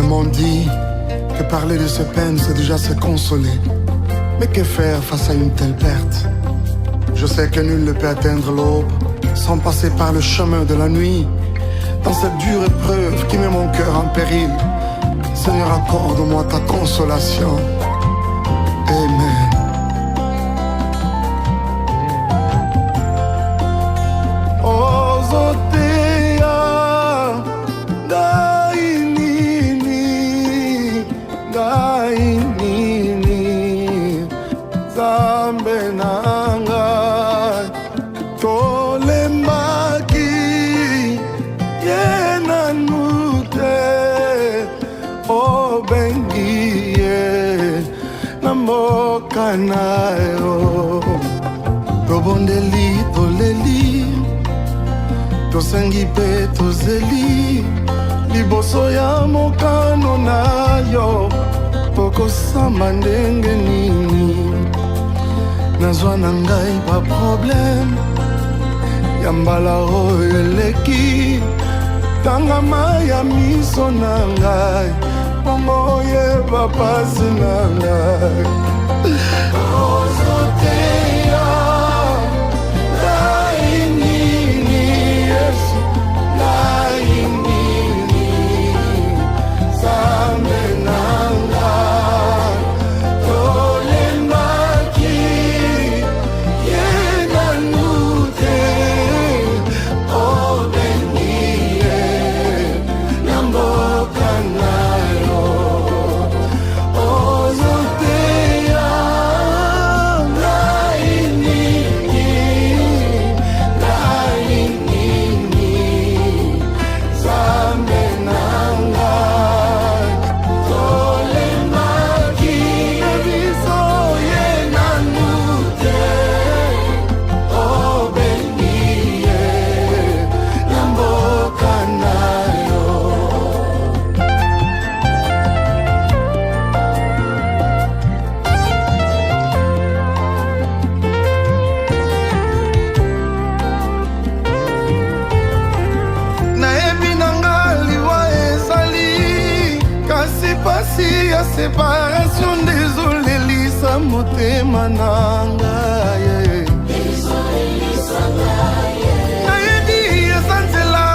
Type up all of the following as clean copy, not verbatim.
m'ont dit que parler de ses peines c'est déjà se consoler. Mais que faire face à une telle perte? Je sais que nul ne peut atteindre l'aube sans passer par le chemin de la nuit. Dans cette dure épreuve qui met mon cœur en péril, Seigneur, accorde-moi ta consolation. Amen. Nayo tobondeli toleli tosengi pe tozeli liboso ya mokano nayo tokosamba ndenge nini nazwa na ngai ba problème ya mbala oyo eleki tangama ya miso na ngai bongo oyeba pasi na ngai. Ozoteya lainini Yesu lainini Zambe nanga tolemaki yena nute obeniye namboka nayo. Séparation, désolé, lisa motema nanga nayebi esanzela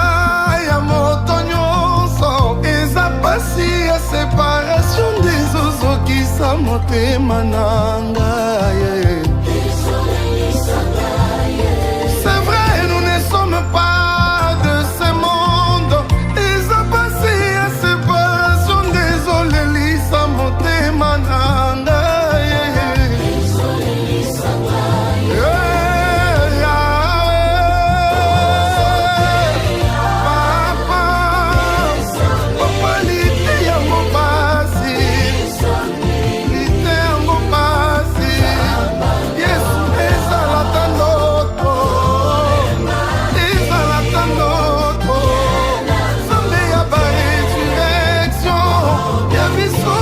ya moto nyonso eza pasi ya séparation dezozokisa motema nanga c'est vrai nous ne sommes pas de ce monde eza pasi ya séparation désolé motema nanga papa lite yango pasi lite yango pasi Yesu ezalaka ndoto Nzambe ya baresurrection ya biso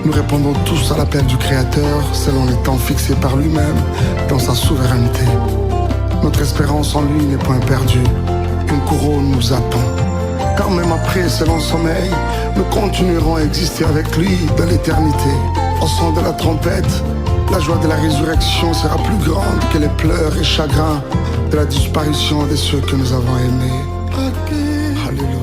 Nous répondons tous à l'appel du Créateur selon les temps fixés par lui-même dans sa souveraineté. Notre espérance en lui n'est point perdue. Une couronne nous attend. Car même après ce long sommeil, nous continuerons à exister avec lui dans l'éternité. Au son de la trompette, la joie de la résurrection sera plus grande que les pleurs et chagrins de la disparition de ceux que nous avons aimés. Alléluia.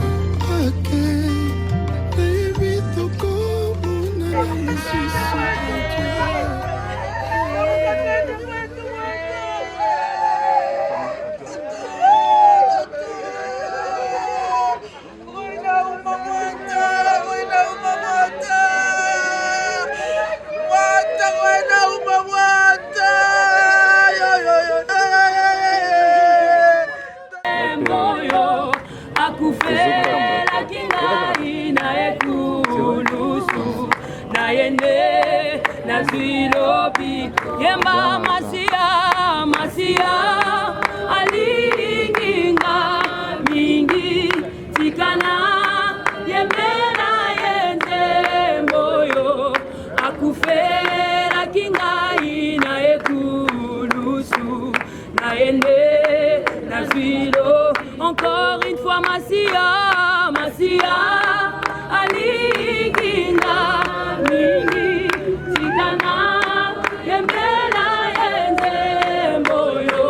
Yemba Masia, Masia, Aliginga, Mingi, Tikana, Yemena Yende Moyo, Akufera Kinga Ina Ekulusu, Naende, Nazilo, encore une fois Masia, Masia, Aliginga, Mingi, Tikana, Yemena Yende Moyo,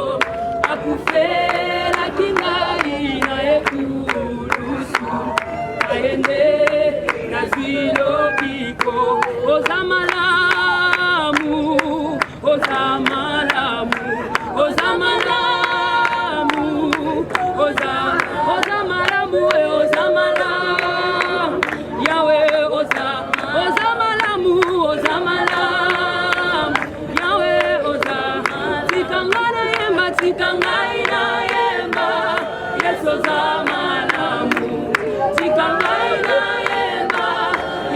Akufera Kinga Ina Ekulusu, Naende, Nazilo Kiko, Ozamalamu, Ozamalamu, Ozamalamu, Ozamalamu, Ozamalamu, Yahweh, Ozamalamu, Ozamalamu, Yahweh, Tikangana Yemba, Tikangaina Yemba, yes, Ozamalamu, Tikangaina Yemba,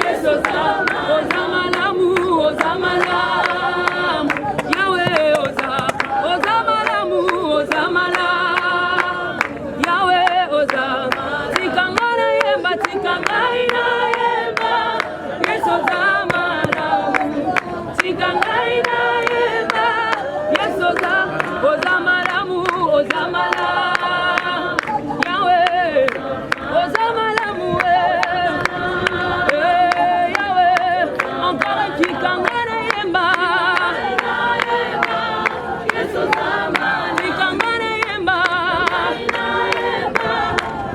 yes, Ozamalamu, Ozamalamu, Yahweh, Ozamalamu, Ozamalamu, Yahweh, Tikangana Yemba, Tikangaina Yemba, yes, Ozamalamu, Tikangaina Yemba, yes, Ozamalamu, Ozamalamu, Yahweh, Ozamalamu, Yahweh, encore Tikangana Yemba, yes, Tikangana Yemba,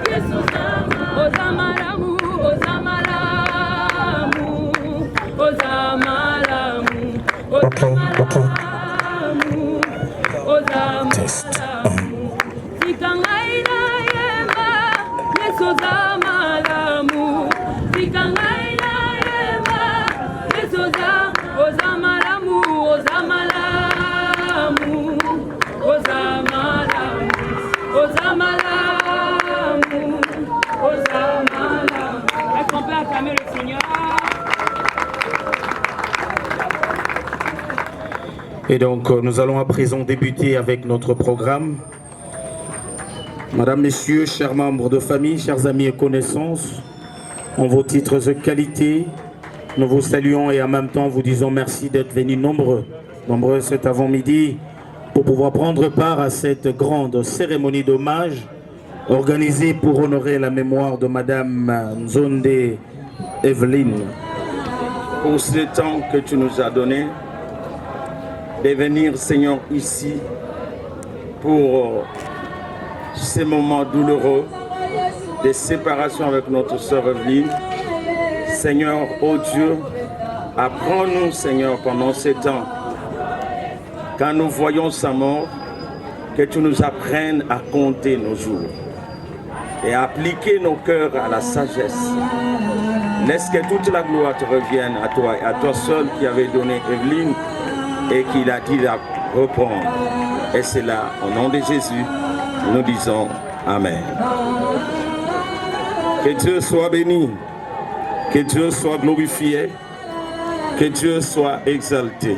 yes, Ozamalamu, Ozamalamu, Ozamalamu, Ozamalamu, Tikangaina Yemba, yes, Ozamalamu, Tikangaina Yemba, yes, Ozamalamu, Ozamalamu, Ozamalamu, Ozamalamu, Ozamalamu. Est-ce qu'on peut acclamer le Seigneur? Et donc, nous allons à présent débuter avec notre programme. Madame, Messieurs, chers membres de famille, chers amis et connaissances, en vos titres et qualités, nous vous saluons et en même temps vous disons merci d'être venus nombreux cet avant-midi pour pouvoir prendre part à cette grande cérémonie d'hommage organisée pour honorer la mémoire de Madame Nzonde Evelyne. Pour ce temps que tu nous as donné, de venir, Seigneur, ici pour ces moments douloureux de séparation avec notre sœur Evelyne. Seigneur, oh Dieu, apprends-nous, Seigneur, pendant ces temps, quand nous voyons sa mort, que tu nous apprennes à compter nos jours et à appliquer nos cœurs à la sagesse. Laisse que toute la gloire te revienne à toi et à toi seul qui avait donné Evelyne et qui l'a dit à reprendre. Et c'est là, au nom de Jésus, nous disons Amen. Que Dieu soit béni, que Dieu soit glorifié, que Dieu soit exalté.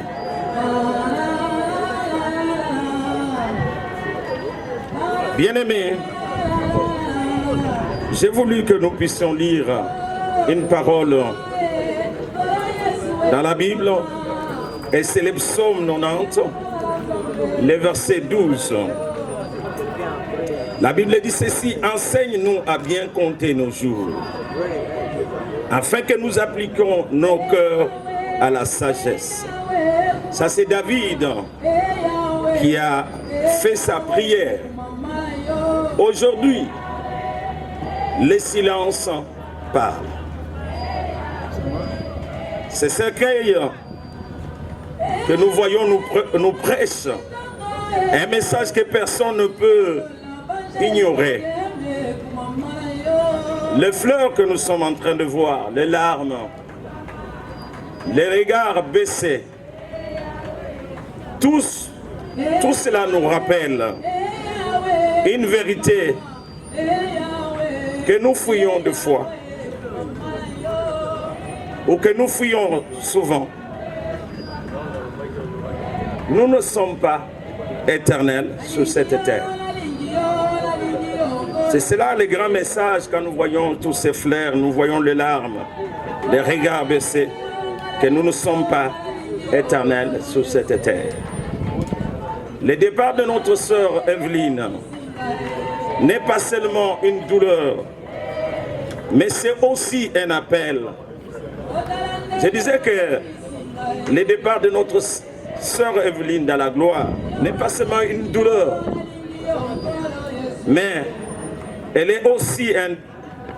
Bien-aimés, j'ai voulu que nous puissions lire une parole dans la Bible, et c'est le psaume 90, le verset 12. La Bible dit ceci: enseigne-nous à bien compter nos jours, afin que nous appliquions nos cœurs à la sagesse. Ça, c'est David qui a fait sa prière. Aujourd'hui, le silence parle. C'est ce recueil que nous voyons nous prêche un message que personne ne peut ignorer. Les fleurs que nous sommes en train de voir, les larmes, les regards baissés, tout cela nous rappelle une vérité que nous fouillons de fois ou que nous fouillons souvent. nous ne sommes pas éternels sur cette terre. C'est cela le grand message quand nous voyons tous ces fleurs, nous voyons les larmes, les regards baissés, que nous ne sommes pas éternels sur cette terre. Le départ de notre sœur Evelyne n'est pas seulement une douleur, mais c'est aussi un appel. Je disais que le départ de notre sœur Evelyne dans la gloire n'est pas seulement une douleur, mais elle est aussi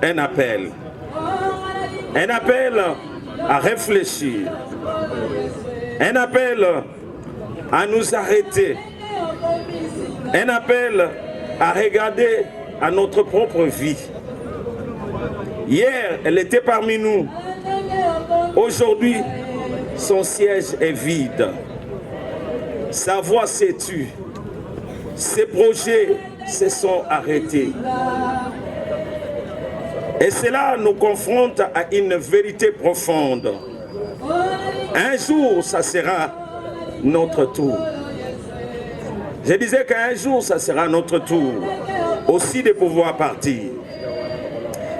un appel. Un appel à réfléchir. Un appel à nous arrêter. Un appel à regarder à notre propre vie. Hier, elle était parmi nous. Aujourd'hui, son siège est vide. Sa voix s'est tue. Ses projets se sont arrêtés. Et cela nous confronte à une vérité profonde. Un jour, ça sera notre tour. Je disais qu'un jour, ça sera notre tour aussi de pouvoir partir.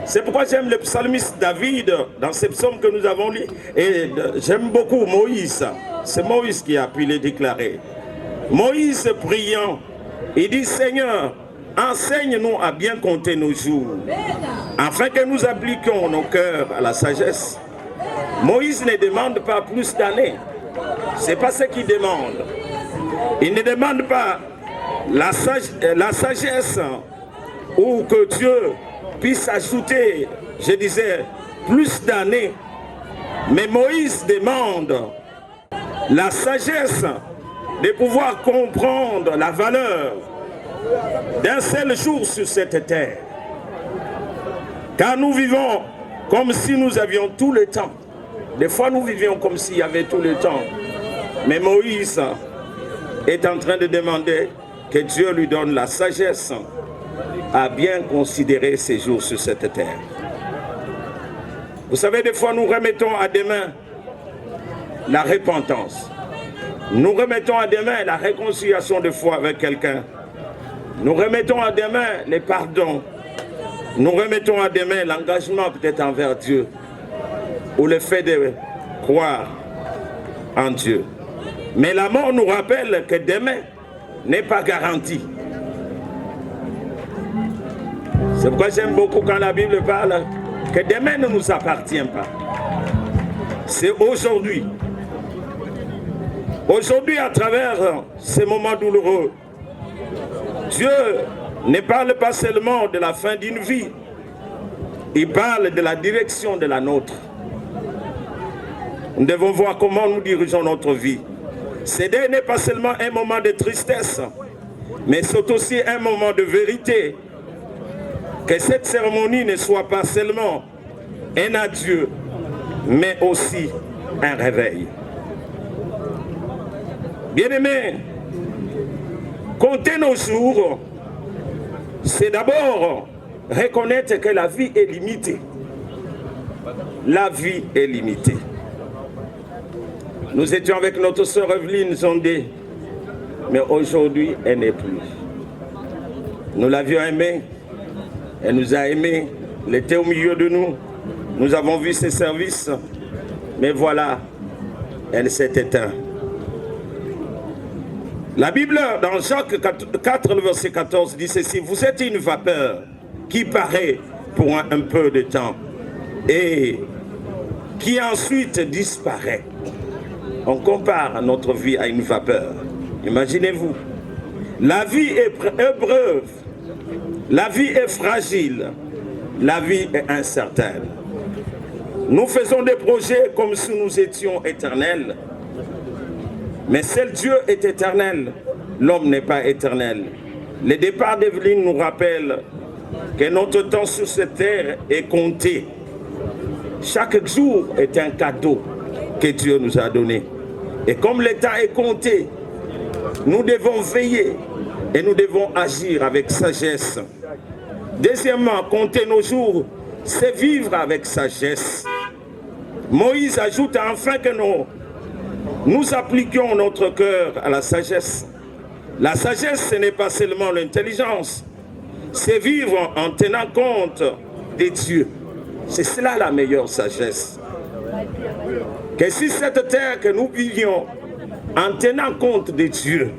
C'est pourquoi j'aime le psalmiste David dans ces psaumes que nous avons lus. Et j'aime beaucoup Moïse. C'est Moïse qui a pu les déclarer. Moïse priant, il dit: Seigneur, enseigne-nous à bien compter nos jours, afin que nous appliquions nos cœurs à la sagesse. Moïse ne demande pas plus d'années. C'est pas ce qu'il demande. Il ne demande pas la sagesse ou que Dieu puisse ajouter, je disais, plus d'années. Mais Moïse demande la sagesse de pouvoir comprendre la valeur d'un seul jour sur cette terre. Car nous vivons comme si nous avions tout le temps. Des fois nous vivions comme s'il y avait tout le temps. Mais Moïse est en train de demander que Dieu lui donne la sagesse à bien considérer ses jours sur cette terre. Vous savez, des fois nous remettons à demain la repentance. Nous remettons à demain la réconciliation de foi avec quelqu'un. Nous remettons à demain les pardons. Nous remettons à demain l'engagement peut-être envers Dieu ou le fait de croire en Dieu. Mais la mort nous rappelle que demain n'est pas garanti. C'est pourquoi j'aime beaucoup quand la Bible parle que demain ne nous appartient pas. C'est aujourd'hui. Aujourd'hui, à travers ces moments douloureux, Dieu ne parle pas seulement de la fin d'une vie, il parle de la direction de la nôtre. Nous devons voir comment nous dirigeons notre vie. Ce n'est pas seulement un moment de tristesse, mais c'est aussi un moment de vérité. Que cette cérémonie ne soit pas seulement un adieu, mais aussi un réveil. Bien-aimés, compter nos jours, c'est d'abord reconnaître que la vie est limitée. La vie est limitée. Nous étions avec notre sœur Evelyne Zondé, mais aujourd'hui, elle n'est plus. Nous l'avions aimée, elle nous a aimés, elle était au milieu de nous. Nous avons vu ses services, mais voilà, elle s'est éteinte. La Bible, dans Jacques 4, le verset 14, dit ceci: vous êtes une vapeur qui paraît pour un peu de temps et qui ensuite disparaît. On compare notre vie à une vapeur. Imaginez-vous. La vie est épreuve. La vie est fragile. La vie est incertaine. Nous faisons des projets comme si nous étions éternels. Mais seul Dieu est éternel, l'homme n'est pas éternel. Le départ d'Evelyne nous rappelle que notre temps sur cette terre est compté. Chaque jour est un cadeau que Dieu nous a donné. Et comme le temps est compté, nous devons veiller et nous devons agir avec sagesse. Deuxièmement, compter nos jours, c'est vivre avec sagesse. Moïse ajoute enfin que nous appliquions notre cœur à la sagesse. La sagesse, ce n'est pas seulement l'intelligence, c'est vivre en tenant compte des dieux. C'est cela la meilleure sagesse. Que si cette terre que nous vivions en tenant compte des dieux,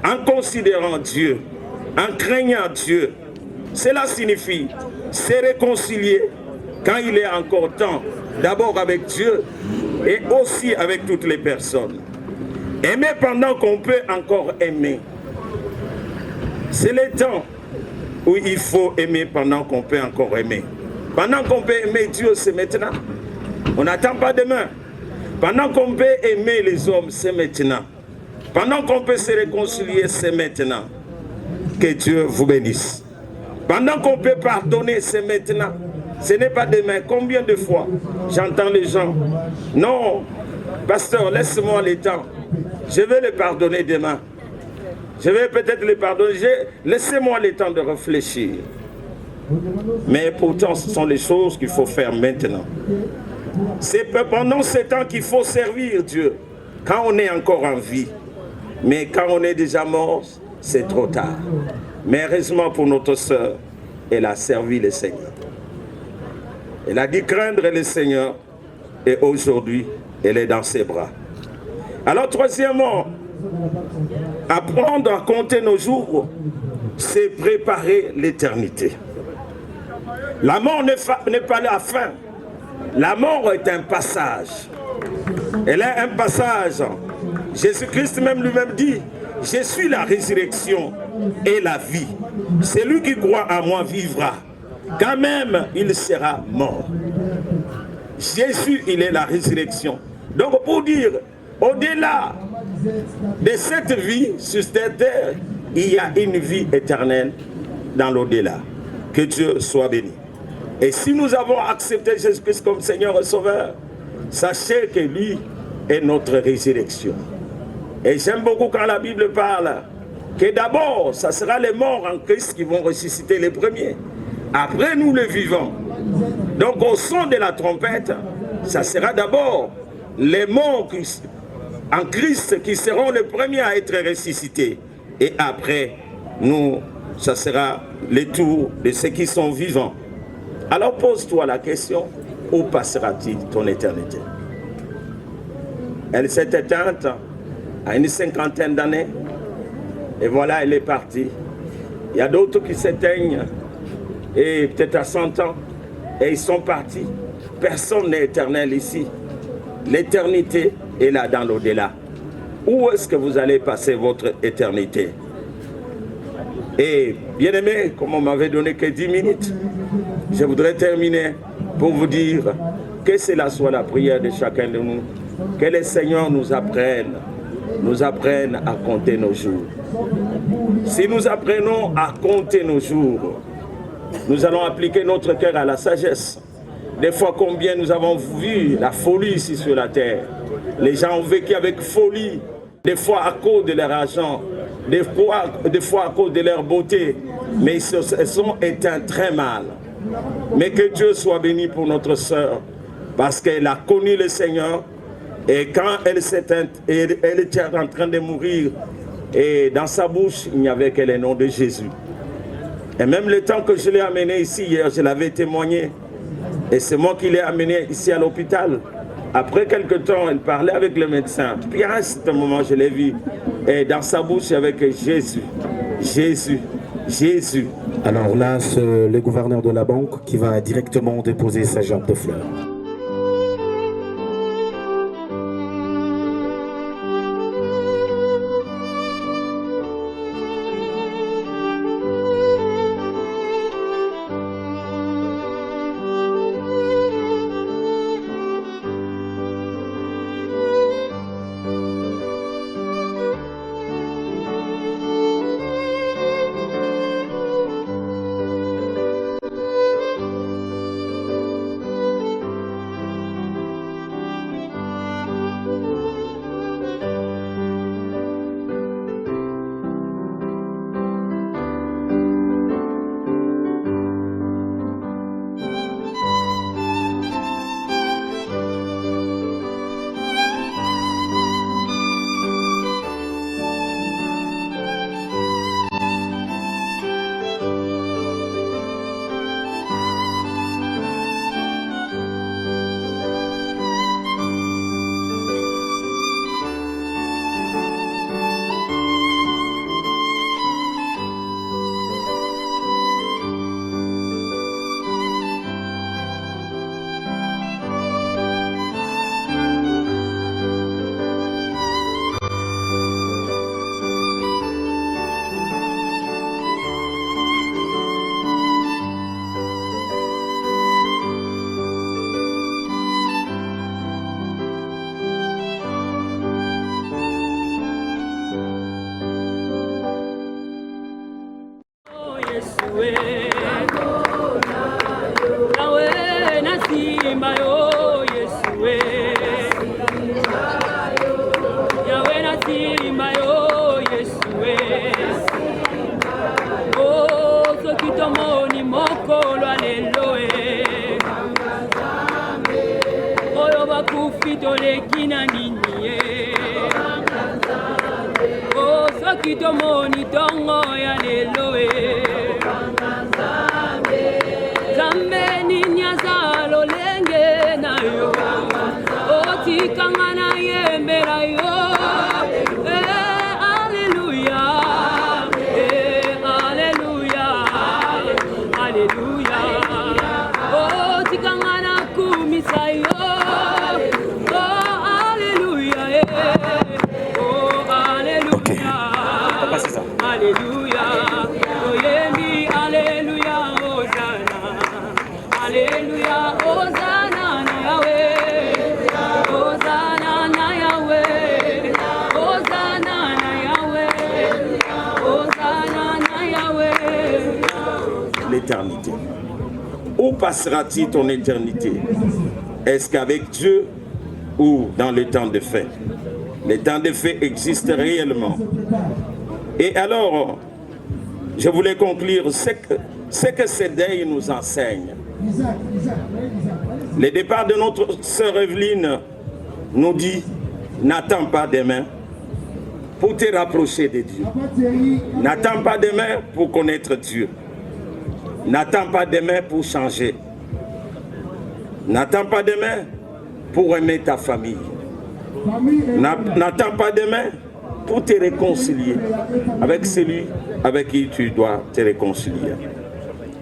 en considérant Dieu, en craignant Dieu, cela signifie se réconcilier quand il est encore temps, d'abord avec Dieu et aussi avec toutes les personnes. Aimer pendant qu'on peut encore aimer. C'est le temps où il faut aimer pendant qu'on peut encore aimer. Pendant qu'on peut aimer Dieu, c'est maintenant. On n'attend pas demain. Pendant qu'on peut aimer les hommes, c'est maintenant. Pendant qu'on peut se réconcilier, c'est maintenant. Que Dieu vous bénisse. Pendant qu'on peut pardonner, c'est maintenant. Ce n'est pas demain. Combien de fois j'entends les gens? Non, pasteur, laisse-moi le temps. Je vais le pardonner demain. Je vais peut-être le pardonner. Laissez-moi le temps de réfléchir. Mais pourtant, ce sont les choses qu'il faut faire maintenant. C'est pendant ce temps qu'il faut servir Dieu. Quand on est encore en vie. Mais quand on est déjà mort, c'est trop tard. Mais heureusement pour notre sœur, elle a servi le Seigneur. Elle a dit craindre le Seigneur. Et aujourd'hui, elle est dans ses bras. Alors troisièmement, apprendre à compter nos jours, c'est préparer l'éternité. La mort n'est pas la fin. La mort est un passage. Elle est un passage. Jésus-Christ même lui-même dit, je suis la résurrection et la vie. Celui qui croit en moi vivra. Quand même, il sera mort. Jésus, il est la résurrection. Donc pour dire, au-delà de cette vie sur cette terre, il y a une vie éternelle dans l'au-delà. Que Dieu soit béni. Et si nous avons accepté Jésus-Christ comme Seigneur et Sauveur, sachez que lui est notre résurrection. Et j'aime beaucoup quand la Bible parle que d'abord, ça sera les morts en Christ qui vont ressusciter les premiers. Après, nous les vivants. Donc au son de la trompette, ça sera d'abord les morts en Christ qui seront les premiers à être ressuscités. Et après, nous, ça sera le tour de ceux qui sont vivants. Alors pose-toi la question, où passera-t-il ton éternité? Elle s'est éteinte à une 50aine d'années, et voilà, elle est partie. Il y a d'autres qui s'éteignent, et peut-être à 100 ans, et ils sont partis. Personne n'est éternel ici. L'éternité est là dans l'au-delà. Où est-ce que vous allez passer votre éternité? Et bien aimé, comme on m'avait donné que 10 minutes, je voudrais terminer pour vous dire que cela soit la prière de chacun de nous. Que le Seigneur nous apprenne à compter nos jours. Si nous apprenons à compter nos jours, nous allons appliquer notre cœur à la sagesse. Des fois, combien nous avons vu la folie ici sur la terre. Les gens ont vécu avec folie, des fois à cause de leur argent, des fois à cause de leur beauté, mais ils se sont éteints très mal. Mais que Dieu soit béni pour notre sœur, parce qu'elle a connu le Seigneur, et quand elle était en train de mourir, et dans sa bouche, il n'y avait que le nom de Jésus. Et même le temps que je l'ai amené ici hier, je l'avais témoigné. Et c'est moi qui l'ai amené ici à l'hôpital. Après quelque temps, elle parlait avec le médecin. Puis à ce moment, je l'ai vu. Et dans sa bouche, il y avait que Jésus, Jésus, Jésus. Alors là, c'est le gouverneur de la banque qui va directement déposer sa gerbe de fleurs. soki tomoni tongo ya lelo Zambe nini aza lolenge na yo otikanga na yembela yo Alléluia Alléluia Alléluia otikanga na kumisa yo Alléluia, oyemi, Alléluia, Hosanna, Alléluia, Hosanna na Yahweh, Hosanna na Yahweh, Hosanna na Yahweh, Hosanna na Yahweh. L'éternité. Où passera-t-il ton éternité? Est-ce qu'avec Dieu ou dans le temps de fait? Le temps de fait existe réellement. Et alors, je voulais conclure ce que ce deuil nous enseigne. Le départ de notre sœur Evelyne nous dit, n'attends pas demain pour te rapprocher de Dieu. N'attends pas demain pour connaître Dieu. N'attends pas demain pour changer. N'attends pas demain pour aimer ta famille. N'attends pas demain pour te réconcilier avec celui avec qui tu dois te réconcilier.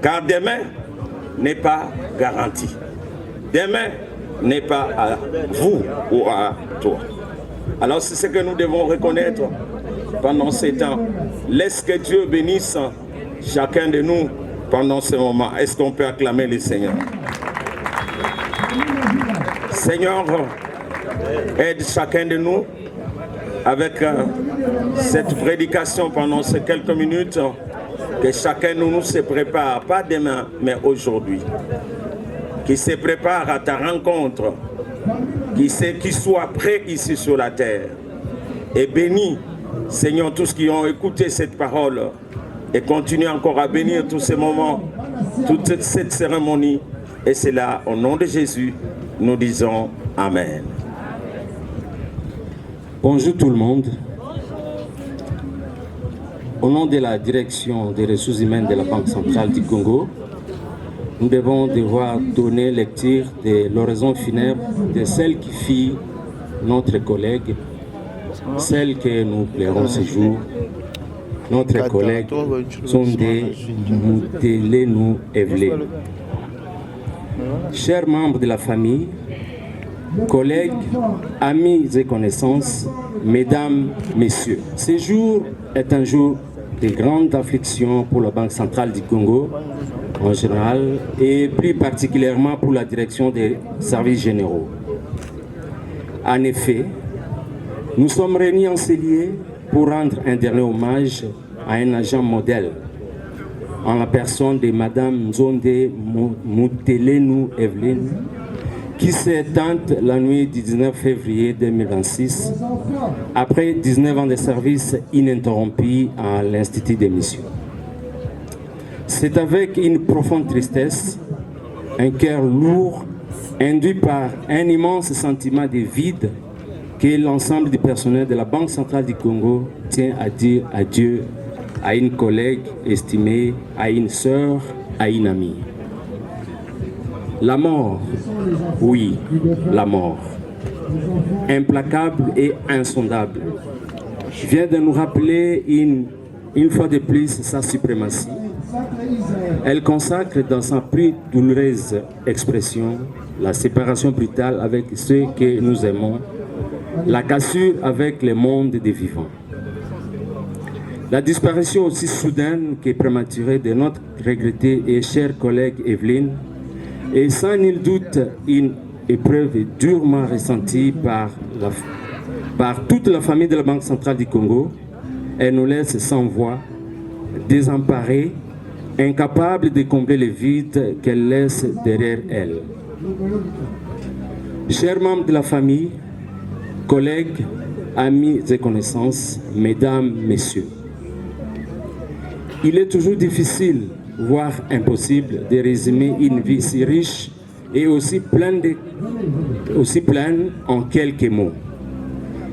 Car demain n'est pas garanti. Demain n'est pas à vous ou à toi. Alors c'est ce que nous devons reconnaître pendant ces temps. Laisse que Dieu bénisse chacun de nous pendant ce moment. Est-ce qu'on peut acclamer le Seigneur? Seigneur, aide chacun de nous avec cette prédication pendant ces quelques minutes, que chacun de nous se prépare, pas demain, mais aujourd'hui. Qui se prépare à ta rencontre, qui soit prêt ici sur la terre. Et bénis, Seigneur, tous qui ont écouté cette parole et continue encore à bénir tous ces moments, toute cette cérémonie. Et c'est là, au nom de Jésus, nous disons Amen. Bonjour tout le monde. Au nom de la direction des ressources humaines de la Banque centrale du Congo, nous devons devoir donner lecture de l'oraison funèbre de celle qui fit notre collègue, celle que nous plairons ce jour, notre collègue Sondé Moutelenu Evelyne. Chers membres de la famille, collègues, amis et connaissances, mesdames, messieurs, ce jour est un jour de grande affliction pour la Banque centrale du Congo en général et plus particulièrement pour la direction des services généraux. En effet, nous sommes réunis en ce lieu pour rendre un dernier hommage à un agent modèle en la personne de Madame Nzonde Moutelenu Evelyne, qui s'est éteinte la nuit du 19 février 2026, après 19 ans de service ininterrompu à l'Institut des missions. C'est avec une profonde tristesse, un cœur lourd, induit par un immense sentiment de vide, que l'ensemble du personnel de la Banque centrale du Congo tient à dire adieu à une collègue estimée, à une sœur, à une amie. La mort, oui, la mort, implacable et insondable, vient de nous rappeler une fois de plus sa suprématie. Elle consacre dans sa plus douloureuse expression la séparation brutale avec ceux que nous aimons, la cassure avec le monde des vivants. La disparition aussi soudaine que prématurée de notre regrettée et chère collègue Evelyne est sans nul doute une épreuve durement ressentie par toute la famille de la Banque centrale du Congo. Elle nous laisse sans voix, désemparés, incapables de combler le vide qu'elle laisse derrière elle. Chers membres de la famille, collègues, amis et connaissances, mesdames, messieurs, il est toujours difficile, voire impossible, de résumer une vie si riche et aussi pleine en quelques mots.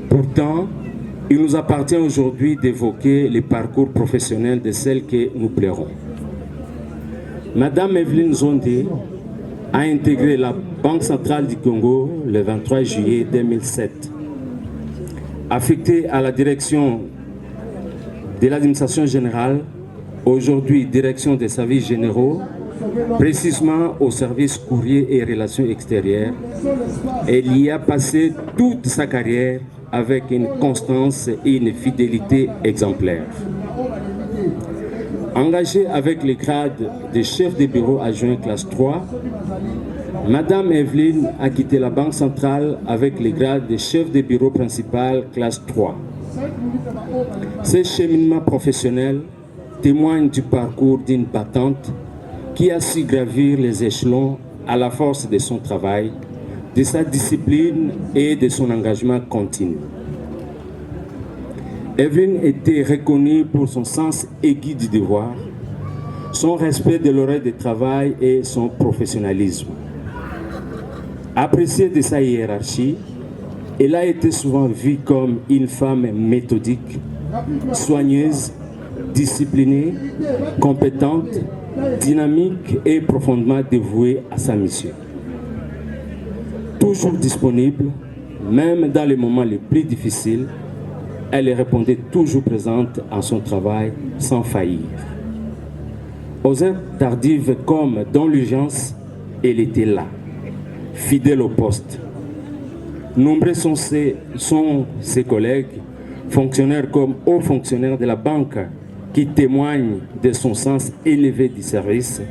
Pourtant, Il nous appartient aujourd'hui d'évoquer les parcours professionnels de celles que nous plairons. Madame Evelyne Zondé a intégré la Banque centrale du Congo le 23 juillet 2007. Affectée à la direction de l'administration générale, aujourd'hui direction des services généraux, précisément au service courrier et relations extérieures, elle y a passé toute sa carrière avec une constance et une fidélité exemplaires. Engagée avec le grade de chef de bureau adjoint classe 3, Madame Evelyne a quitté la Banque centrale avec le grade de chef de bureau principal classe 3. Ce cheminement professionnel témoigne du parcours d'une battante qui a su gravir les échelons à la force de son travail, de sa discipline et de son engagement continu. Evelyne était reconnue pour son sens aigu du devoir, son respect de l'horaire de travail et son professionnalisme. Appréciée de sa hiérarchie, elle a été souvent vue comme une femme méthodique, soigneuse, disciplinée, compétente, dynamique et profondément dévouée à sa mission. Toujours disponible, même dans les moments les plus difficiles, elle répondait toujours présente à son travail sans faillir. Aux heures tardives comme dans l'urgence, elle était là, fidèle au poste. Nombreux sont ses collègues, fonctionnaires comme hauts fonctionnaires de la banque, qui témoignent de son sens élevé du service,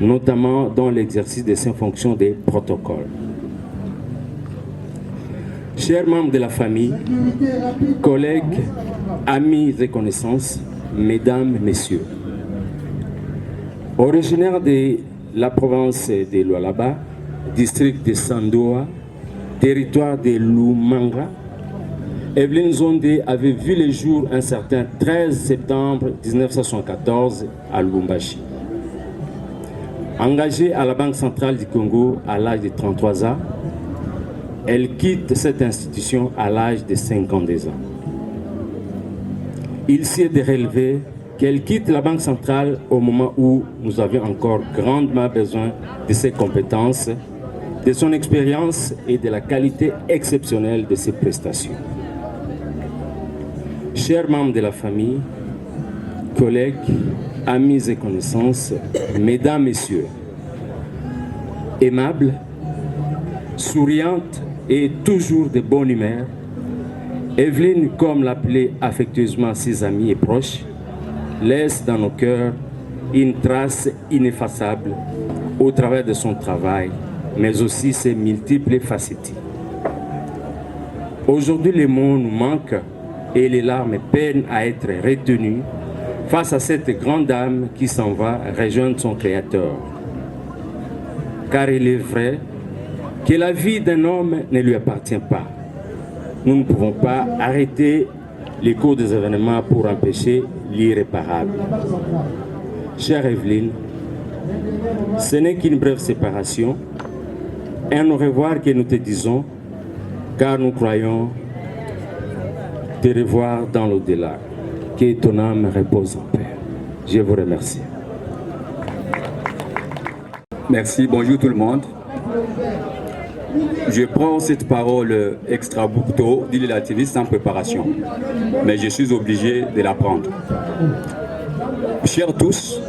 notamment dans l'exercice de ses fonctions de protocole. Chers membres de la famille, collègues, amis et connaissances, mesdames, messieurs, originaire de la province de Lualaba, district de Sandoa, territoire de Lumanga, Evelyne Zondé avait vu le jour un certain 13 septembre 1974 à Lubumbashi. Engagée à la Banque centrale du Congo à l'âge de 33 ans, elle quitte cette institution à l'âge de 52 ans. Il s'y est de relever qu'elle quitte la Banque centrale au moment où nous avions encore grandement besoin de ses compétences, de son expérience et de la qualité exceptionnelle de ses prestations. Chers membres de la famille, collègues, amis et connaissances, mesdames, messieurs, aimable, souriante et toujours de bonne humeur, Evelyne, comme l'appelaient affectueusement ses amis et proches, laisse dans nos cœurs une trace ineffaçable au travers de son travail, mais aussi ses multiples facettes. Aujourd'hui, les mots nous manquent et les larmes peinent à être retenues face à cette grande dame qui s'en va rejoindre son Créateur. Car il est vrai que la vie d'un homme ne lui appartient pas. Nous ne pouvons pas arrêter les cours des événements pour empêcher l'irréparable. Chère Evelyne, ce n'est qu'une brève séparation, un au revoir que nous te disons, car nous croyons te revoir dans l'au-delà. Que ton âme repose en paix. Je vous remercie. Merci, bonjour tout le monde. Je prends cette parole extra-boucto d'illélativiste sans préparation, mais je suis obligé de la prendre. Chers tous,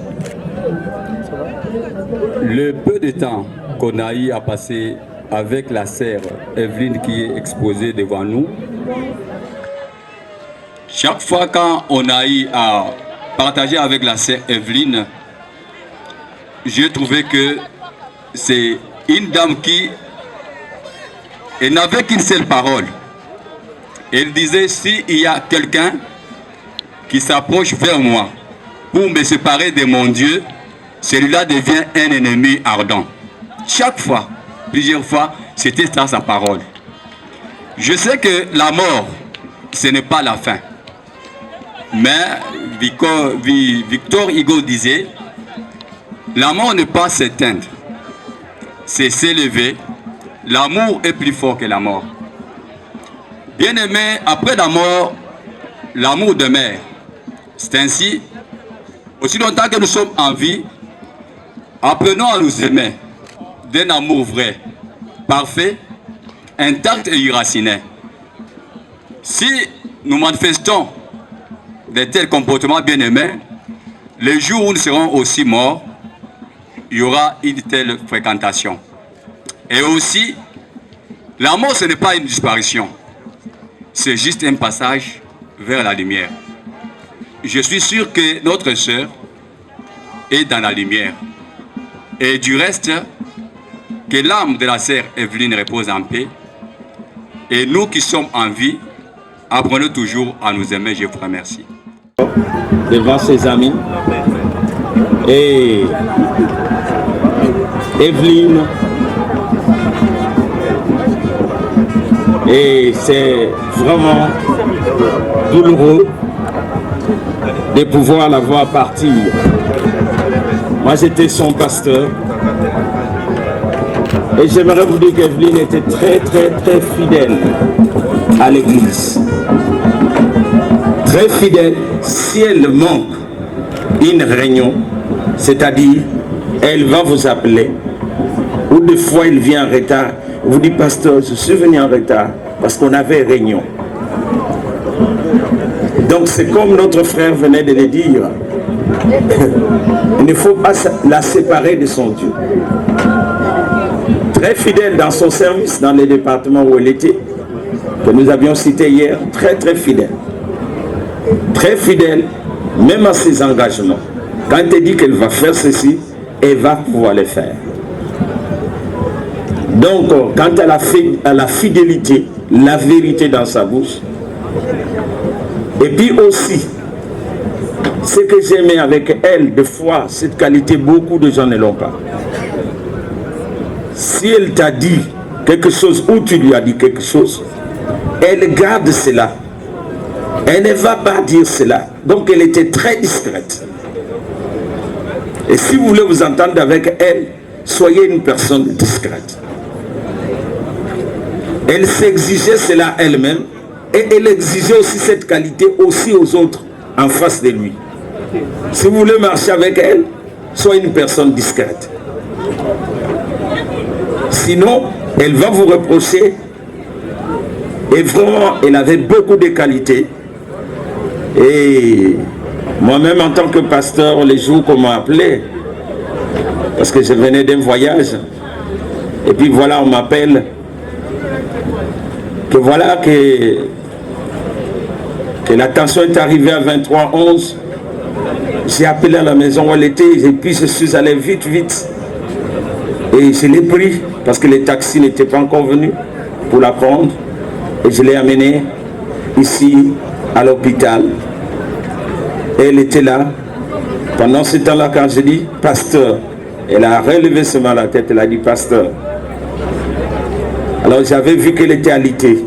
le peu de temps qu'on a eu à passer avec la sœur Evelyne qui est exposée devant nous, chaque fois quand on a eu à partager avec la sœur Evelyne, j'ai trouvé que c'est une dame qui n'avait qu'une seule parole. Elle disait, s'il y a quelqu'un qui s'approche vers moi pour me séparer de mon Dieu, celui-là devient un ennemi ardent. Chaque fois, plusieurs fois, c'était ça sa parole. Je sais que la mort, ce n'est pas la fin. Mais Victor Hugo disait, la mort n'est pas s'éteindre, c'est s'élever. L'amour est plus fort que la mort. Bien-aimé, après la mort, l'amour demeure. C'est ainsi, aussi longtemps que nous sommes en vie, apprenons à nous aimer d'un amour vrai, parfait, intact et irrationné. Si nous manifestons de tels comportements bien-aimés, les jours où nous serons aussi morts, il y aura une telle fréquentation. Et aussi, la mort, ce n'est pas une disparition. C'est juste un passage vers la lumière. Je suis sûr que notre sœur est dans la lumière. Et du reste, que l'âme de la sœur Evelyne repose en paix. Et nous qui sommes en vie, apprenons toujours à nous aimer. Je vous remercie. Devant ses amis. Et Evelyne, et c'est vraiment douloureux de pouvoir la voir partir. Moi j'étais son pasteur et j'aimerais vous dire qu'Evelyne était très fidèle à l'église. Très fidèle. Si elle manque une réunion, c'est-à-dire elle va vous appeler, ou des fois il vient en retard, vous dit pasteur, je suis venu en retard parce qu'on avait réunion. Donc c'est comme notre frère venait de le dire, il ne faut pas la séparer de son Dieu. Très fidèle dans son service, dans les départements où elle était, que nous avions cité hier, très fidèle. Très fidèle, même à ses engagements. Quand elle dit qu'elle va faire ceci, elle va pouvoir le faire. Donc, quand elle a fait la fidélité, la vérité dans sa bouche, et puis aussi, ce que j'aimais avec elle, de fois, cette qualité, beaucoup de gens ne l'ont pas. Si elle t'a dit quelque chose ou tu lui as dit quelque chose, elle garde cela. Elle ne va pas dire cela. Donc elle était très discrète. Et si vous voulez vous entendre avec elle, soyez une personne discrète. Elle s'exigeait cela elle-même et elle exigeait aussi cette qualité aussi aux autres en face de lui. Si vous voulez marcher avec elle, soyez une personne discrète. Sinon, elle va vous reprocher. Et vraiment, elle avait beaucoup de qualités. Et moi-même, en tant que pasteur, les jours qu'on m'a appelé, parce que je venais d'un voyage, et puis voilà, on m'appelle, que voilà que la tension est arrivée à 23h11. J'ai appelé à la maison où elle était, et puis je suis allé vite. Et je l'ai pris, parce que les taxis n'étaient pas encore venus pour la prendre. Et je l'ai amenée ici, à l'hôpital. Et elle était là. Pendant ce temps-là, quand je dis « Pasteur », elle a relevé seulement la tête, elle a dit « Pasteur ». Alors j'avais vu qu'elle était alitée.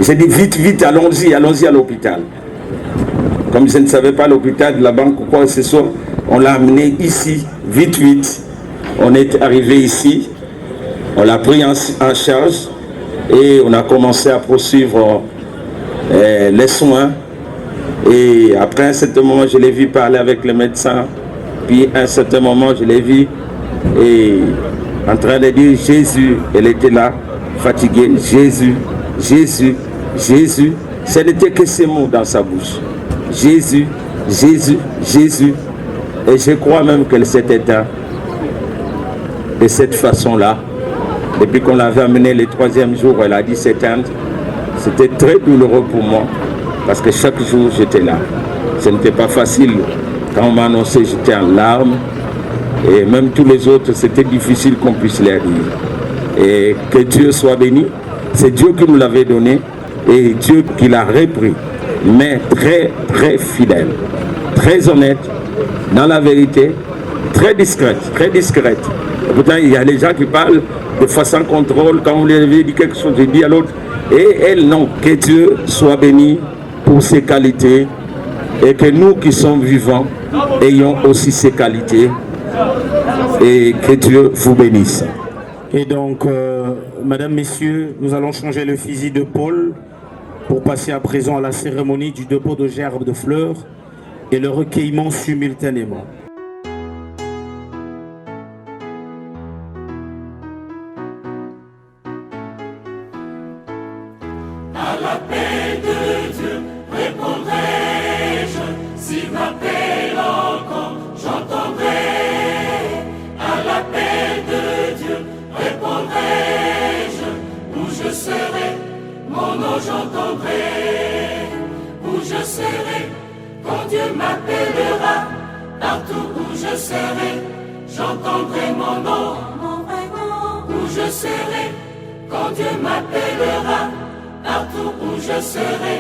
J'ai dit « Vite, allons-y à l'hôpital ». Comme je ne savais pas l'hôpital de la banque ou quoi que ce soit, on l'a amenée ici, vite. On est arrivé ici, on l'a pris en charge et on a commencé à poursuivre les soins. Et après un certain moment, je l'ai vu parler avec le médecin. Puis à un certain moment, je l'ai vu et en train de dire Jésus. Elle était là, fatiguée. Jésus. Ce n'était que ces mots dans sa bouche. Jésus. Et je crois même qu'elle s'est éteinte de cette façon-là. Depuis qu'on l'avait amenée le 3e jour, elle a dit s'éteindre. C'était très douloureux pour moi. Parce que chaque jour, j'étais là. Ce n'était pas facile. Quand on m'a annoncé, j'étais en larmes. Et même tous les autres, c'était difficile qu'on puisse les dire. Et que Dieu soit béni. C'est Dieu qui nous l'avait donné. Et Dieu qui l'a repris. Mais très fidèle. Très honnête. Dans la vérité. Très discrète. Et pourtant, il y a des gens qui parlent de façon contrôle. Quand vous lui avez dit quelque chose, je dis à l'autre. Et elle, non. Que Dieu soit béni pour ses qualités et que nous qui sommes vivants ayons aussi ces qualités et que Dieu vous bénisse. Et donc, Madame, Messieurs, nous allons changer le fusil de Paul pour passer à présent à la cérémonie du dépôt de gerbes de fleurs et le recueillement simultanément. À l'appel de Dieu répondrai-je, s'il m'appelle encore, j'entendrai. À l'appel de Dieu répondrai-je, où je serai, mon nom j'entendrai. Où je serai, quand Dieu m'appellera, partout où je serai, j'entendrai mon nom, mon vrai nom. Où je serai, quand Dieu m'appellera, partout où je serai,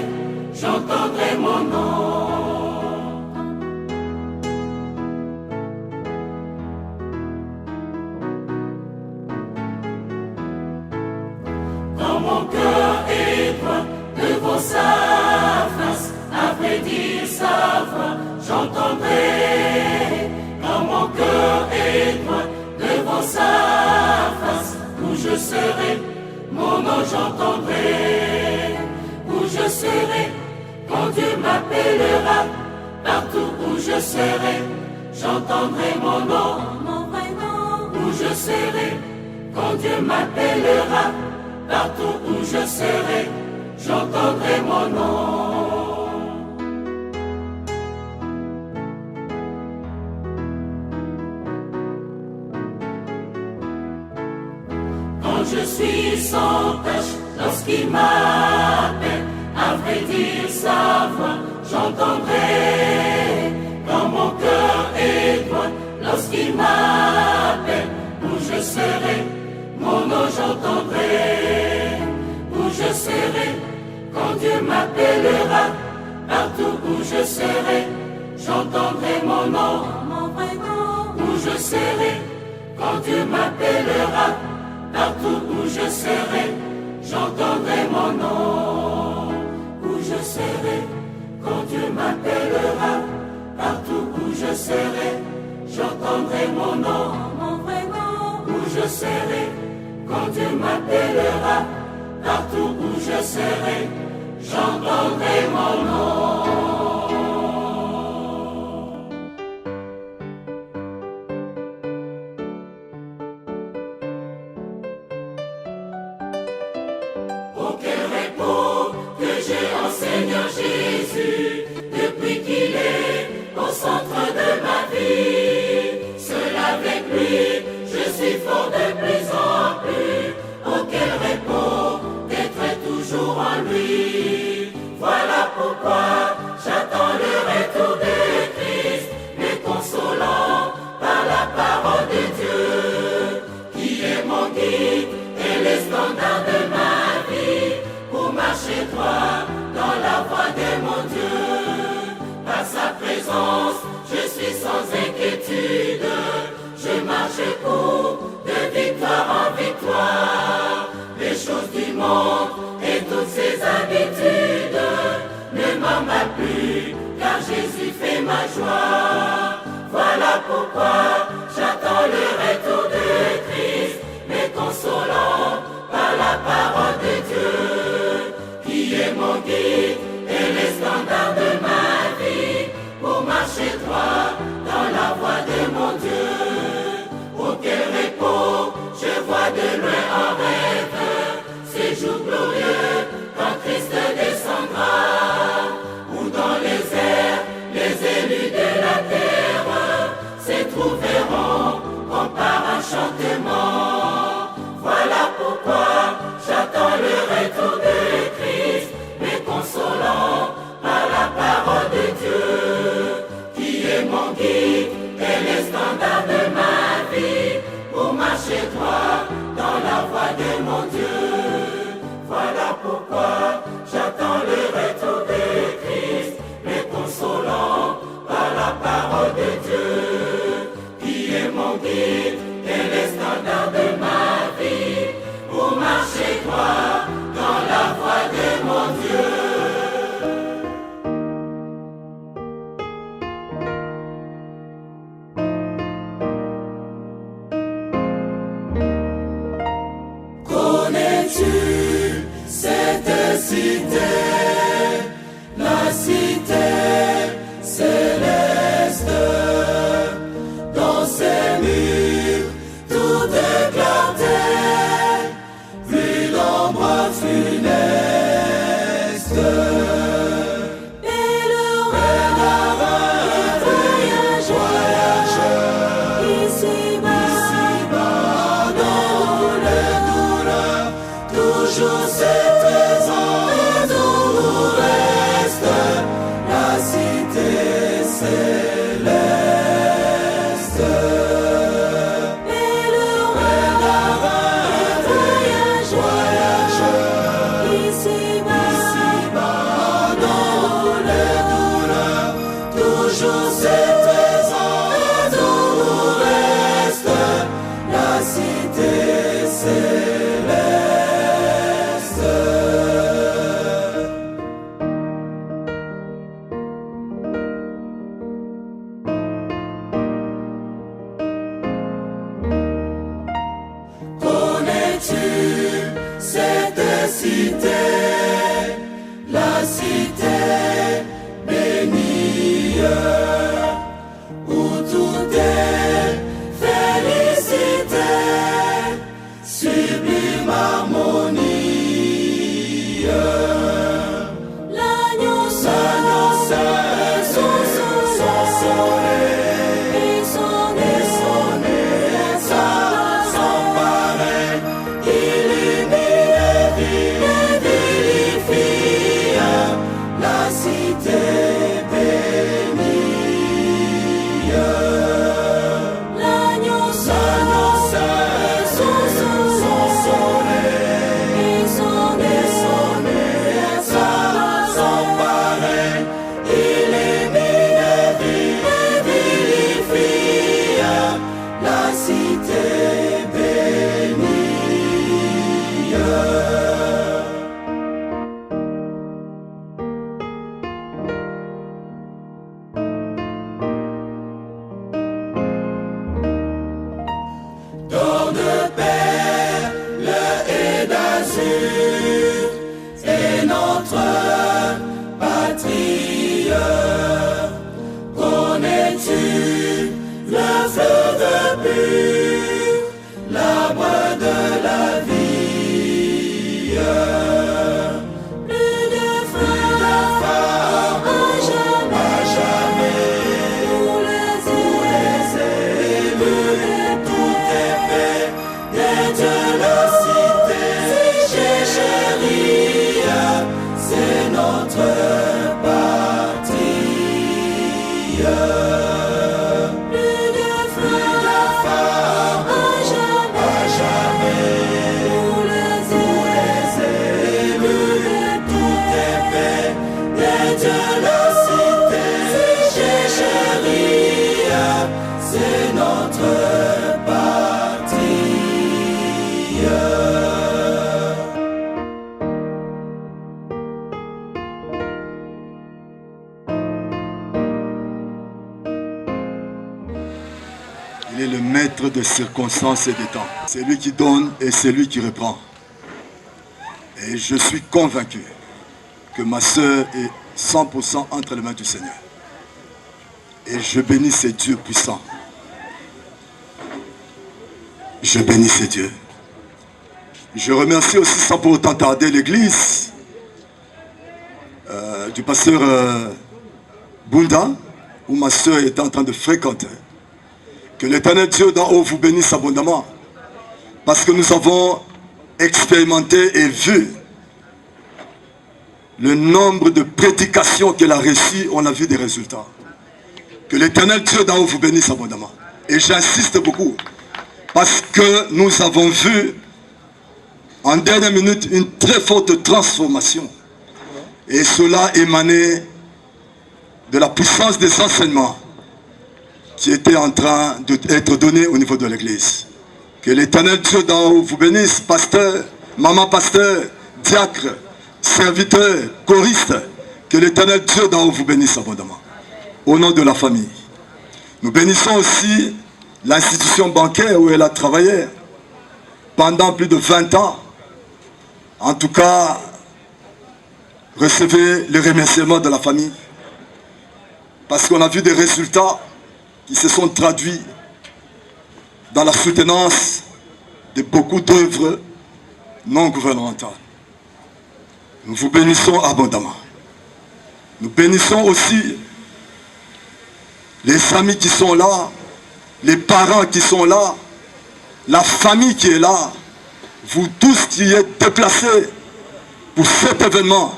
j'entendrai mon nom. Quand mon cœur est droit devant sa face, à vrai dire sa voix, j'entendrai. Quand mon cœur est droit devant sa face, où je serai, mon nom j'entendrai. Où je serai, quand Dieu m'appellera, partout où je serai, j'entendrai mon nom, mon vrai nom. Où je serai, quand Dieu m'appellera, partout où je serai, j'entendrai mon nom. Quand je suis sans tâche, lorsqu'il m'appelle, à vrai dire sa voix, j'entendrai. Quand mon cœur est droit, lorsqu'il m'appelle, où je serai, mon nom j'entendrai. Où je serai, quand Dieu m'appellera, partout où je serai, j'entendrai mon nom, mon vrai nom. Où je serai, quand Dieu m'appellera, partout où je serai, j'entendrai mon nom. Où je serai, quand Dieu m'appellera, partout où je serai, j'entendrai mon nom, mon vrai nom. Où je serai, quand Dieu m'appellera, partout où je serai, j'entendrai mon nom. Seigneur Jésus, depuis qu'il est au centre de ma vie, seul avec lui, je suis fort de plus en plus. Auquel répond d'être toujours en lui. Voilà pourquoi j'attends le retour de Christ, me consolant par la parole de Dieu, qui est mon guide et le standard de ma vie, pour marcher droit dans la voie de mon Dieu. Par sa présence, je suis sans inquiétude. Je marche court de victoire en victoire. Les choses du monde et toutes ses habitudes ne m'emballent plus, car Jésus fait ma joie. Voilà pourquoi j'attends le retour de Christ, me consolant par la parole de Dieu, qui est mon guide et le standard de ma vie, pour marcher droit dans la voie de mon Dieu. Auquel repos je vois de loin en rêve, ces jours glorieux quand Christ descendra, où dans les airs les élus de la terre se trouveront comme par enchantement. Voilà pourquoi j'attends le retour de Christ, me consolant par la parole de Dieu, qui est mon guide et le standard de ma vie, pour marcher droit dans la voie de mon Dieu. Voilà pourquoi j'attends le retour de Christ, me consolant par la parole de Dieu, qui est mon guide et le standard de ma vie, pour marcher droit dans la voie de mon Dieu. Il est le maître des circonstances et des temps. C'est lui qui donne et c'est lui qui reprend. Et je suis convaincu que ma sœur est 100% entre les mains du Seigneur. Et je bénis ces dieux puissants. Je bénis ces dieux. Je remercie aussi sans pour autant tarder l'église du pasteur Bunda, où ma sœur est en train de fréquenter. Que l'Éternel Dieu d'en haut vous bénisse abondamment. Parce que nous avons expérimenté et vu le nombre de prédications qu'elle a reçues, on a vu des résultats. Que l'Éternel Dieu d'en haut vous bénisse abondamment. Et j'insiste beaucoup. Parce que nous avons vu en dernière minute une très forte transformation. Et cela émanait de la puissance des enseignements qui était en train d'être donné au niveau de l'église. Que l'Éternel Dieu d'en haut vous bénisse, pasteur, maman pasteur, diacre, serviteur, choriste. Que l'Éternel Dieu d'en haut vous bénisse abondamment. Au nom de la famille. Nous bénissons aussi l'institution bancaire où elle a travaillé pendant plus de 20 ans. En tout cas, recevez le remerciement de la famille. Parce qu'on a vu des résultats qui se sont traduits dans la soutenance de beaucoup d'œuvres non gouvernementales. Nous vous bénissons abondamment. Nous bénissons aussi les amis qui sont là, les parents qui sont là, la famille qui est là, vous tous qui êtes déplacés pour cet événement.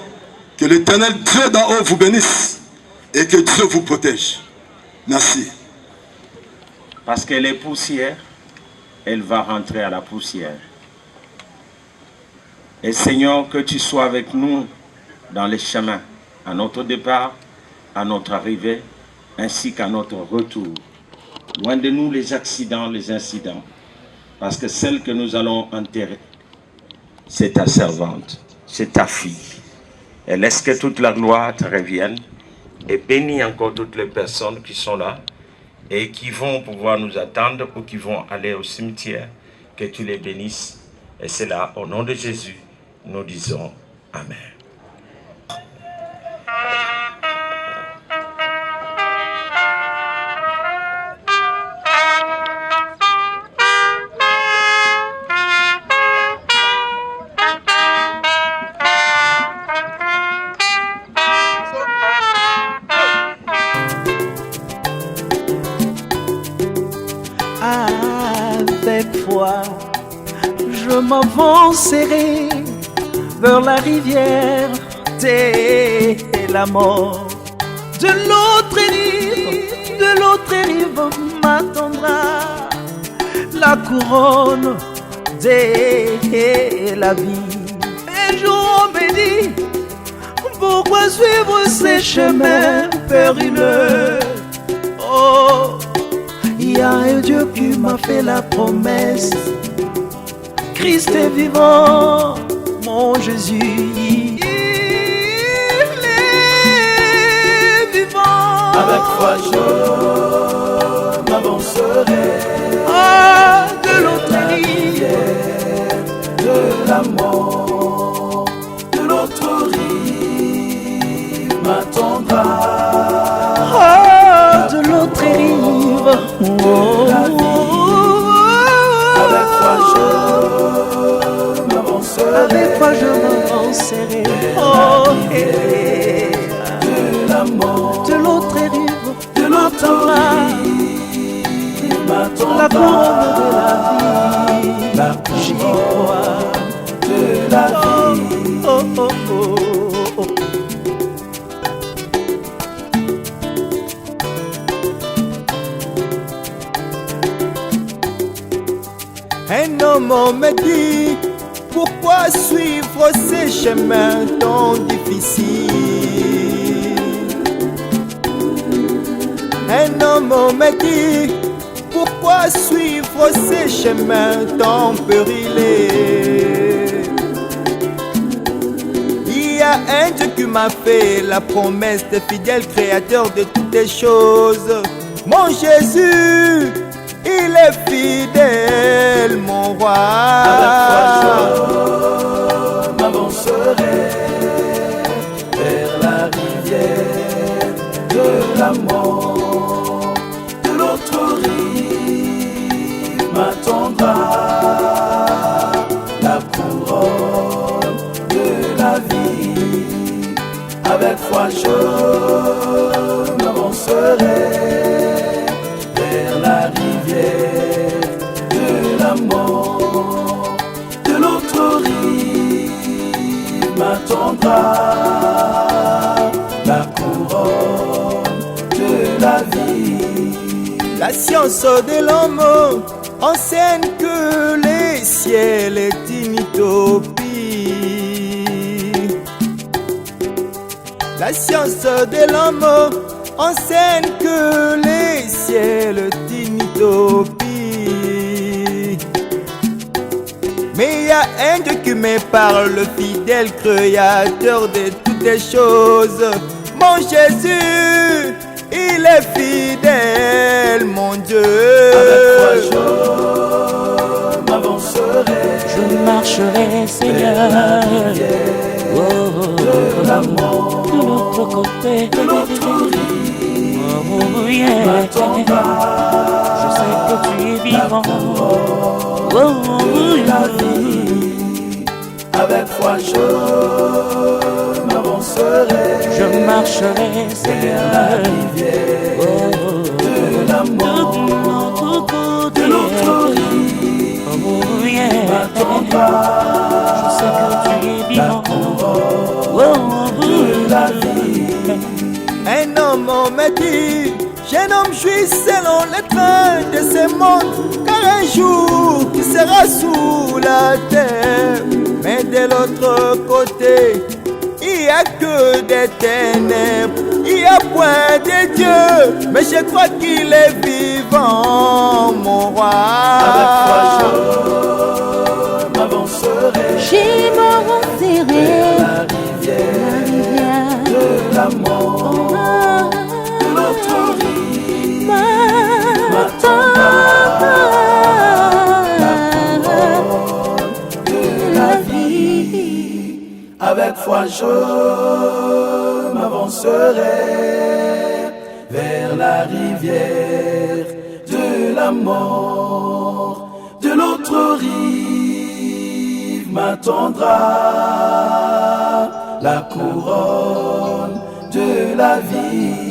Que l'Éternel Dieu d'en haut vous bénisse et que Dieu vous protège. Merci. Parce qu'elle est poussière, elle va rentrer à la poussière. Et Seigneur, que tu sois avec nous dans les chemins, à notre départ, à notre arrivée, ainsi qu'à notre retour. Loin de nous les accidents, les incidents, parce que celle que nous allons enterrer, c'est ta servante, c'est ta fille. Et laisse que toute la gloire te revienne et bénis encore toutes les personnes qui sont là et qui vont pouvoir nous attendre ou qui vont aller au cimetière, que tu les bénisses. Et c'est là, au nom de Jésus, nous disons Amen. Avec foi, je m'avancerai vers la rivière de la mort. De l'autre rive m'attendra la couronne de la vie. Et je me dis, pourquoi suivre ces chemins périlleux? Oh, il y a un Dieu qui m'a fait la promesse. Christ est vivant, mon Jésus. Il est vivant. Avec foi je m'avancerai. Ah, de l'autre rive de la mort, de l'autre rive m'attendra. Ah, de l'autre rive. Avec foi je m'avancerai. Avec foi je m'avancerai. Oh, de la mort, de l'autre rive, de l'autre rive m'attendra. la couronne de la vie, la j'y couronne crois. de la vie. Oh, oh, oh, oh. Un homme me dit, pourquoi suivre ces chemins tant difficiles? Un homme me dit, pourquoi suivre ces chemins tant périlleux? Il y a un Dieu qui m'a fait la promesse de fidèle créateur de toutes les choses. Mon Jésus, il est fidèle, mon roi. Avec foi je m'avancerai vers la rivière de la mort. De l'autre rive m'attendra la couronne de la vie. Avec foi je m'avancerai vers la rivière de la mort. De l'autre rive m'attendra la couronne de la vie. La science de l'homme enseigne que le ciel est une utopie. La science de l'homme enseigne que le ciel est une utopie. Mais il y a un Dieu qui me parle, le fidèle créateur de toutes les choses. Mon Jésus, il est fidèle, mon Dieu. Avec foi je m'avancerai. Je marcherai, Seigneur, De la mort, de l'autre côté, de l'autre rive oh, yeah. m'attendra Je sais que tu es vivant, oh, la vie. Avec foi je m'avancerai. je marcherai, Seigneur, oh, De la de mort, l'autre côté, de l'autre rive oh, yeah. m'attendra Je sais que tu es vivant, oh, de la vie. Un homme me dit, Jeune homme, suis selon le train de ce monde, car un jour tu seras sous la terre. Mais de l'autre côté, il n'y a que des ténèbres, il n'y a point de Dieu, mais je crois qu'il est vivant, mon roi. Avec toi je m'avancerai, je m'avancerai vers la rivière de la mort. De l'autre rive m'attendra la couronne de la vie. Avec foi je m'avancerai vers la rivière de la mort. De l'autre rive m'attendra la couronne de la vie.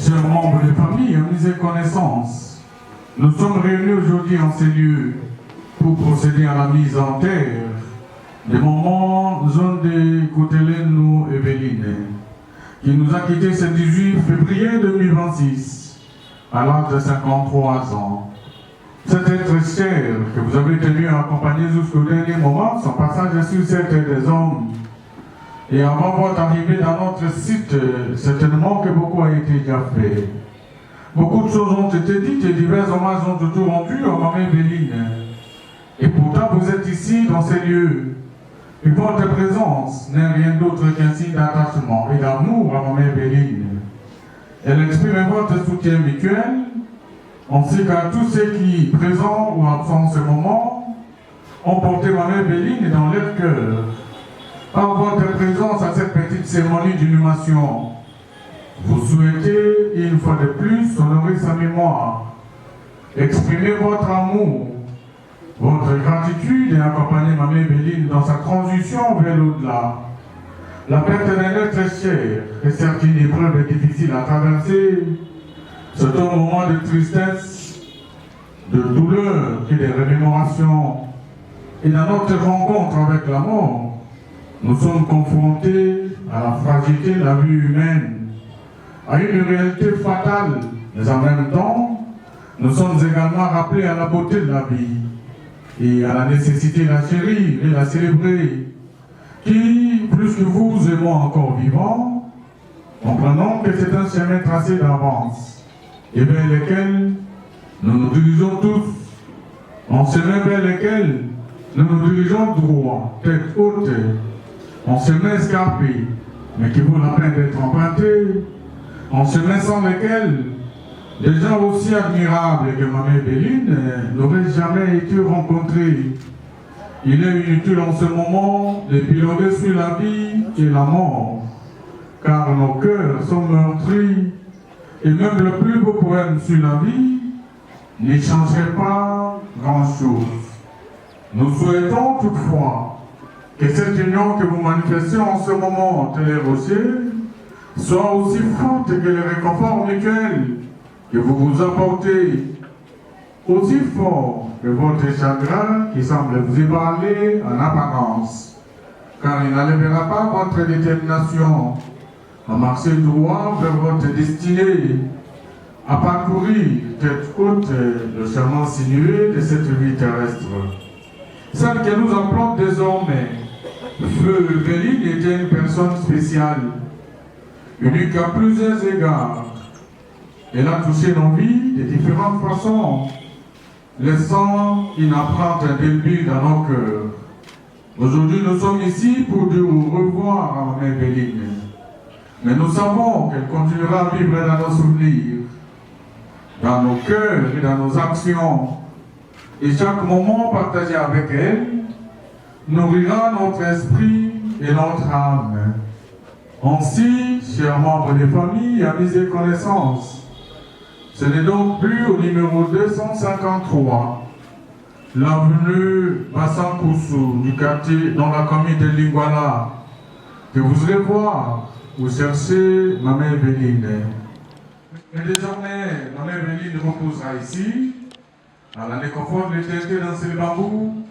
Chers membres de famille, amis et connaissances, nous sommes réunis aujourd'hui en ces lieux pour procéder à la mise en terre des moments zone de Cotelène Evelyne, qui nous a quittés ce 18 février 2026, à l'âge de 53 ans. Cet être cher que vous avez tenu à accompagner jusqu'au dernier moment, son passage sur cette terre des hommes, et avant votre arrivée dans notre site, certainement que beaucoup a été déjà fait. Beaucoup de choses ont été dites et divers hommages ont été rendus à Maman Evelyne. Et pourtant, vous êtes ici, dans ces lieux. Et votre présence n'est rien d'autre qu'un signe d'attachement et d'amour à Maman Evelyne. Elle exprime votre soutien mutuel, ainsi qu'à tous ceux qui, présents ou absents en ce moment, ont porté Maman Evelyne dans leur cœur. Par votre présence à cette petite cérémonie d'inhumation, vous souhaitez, une fois de plus, honorer sa mémoire, exprimer votre amour Votre gratitude et accompagner Mamie Béline dans sa transition vers l'au-delà. La perte d'un être cher est certes une épreuve difficile à traverser. C'est un moment de tristesse, de douleur et de remémoration. Et dans notre rencontre avec la mort, nous sommes confrontés à la fragilité de la vie humaine, à une réalité fatale, mais en même temps, nous sommes également rappelés à la beauté de la vie et à la nécessité de la chérir et la célébrer, qui, plus que vous et moi encore vivants, comprenons que c'est un chemin tracé d'avance, et vers lequel nous nous dirigeons tous, en chemin vers lequel nous nous dirigeons droit, tête haute, en chemin escarpé, mais qui vaut la peine d'être emprunté, en chemin sans lequel des gens aussi admirables que Mamie Béline n'auraient jamais été rencontrés. Il est inutile en ce moment de piloter sur la vie et la mort, car nos cœurs sont meurtris, et même le plus beau poème sur la vie n'y changerait pas grand-chose. Nous souhaitons toutefois que cette union que vous manifestez en ce moment, tel est rocher, soit aussi forte que le réconfort mutuel que vous vous apportez, aussi fort que votre chagrin qui semble vous ébranler en apparence, car il n'enlèvera pas votre détermination à marcher droit vers votre destinée, à parcourir tête haute le chemin sinueux de cette vie terrestre. Celle que nous appelons désormais Feu Béline était une personne spéciale, unique à plusieurs égards. Elle a touché nos vies de différentes façons, laissant une empreinte indélébile dans nos cœurs. Aujourd'hui, nous sommes ici pour dire au revoir à Mamie Béline. Mais nous savons qu'elle continuera à vivre dans nos souvenirs, dans nos cœurs et dans nos actions. Et chaque moment partagé avec elle nourrira notre esprit et notre âme. Ainsi, chers membres des familles, amis et connaissances, ce n'est donc plus au numéro 253, l'avenue Bassankoussou du quartier dans la commune de Lingwala, que vous irez voir ou chercher Mamie Béline. Mais désormais, Mamie Béline reposera ici, à la nécrophore de l'éternité dans ces bambous,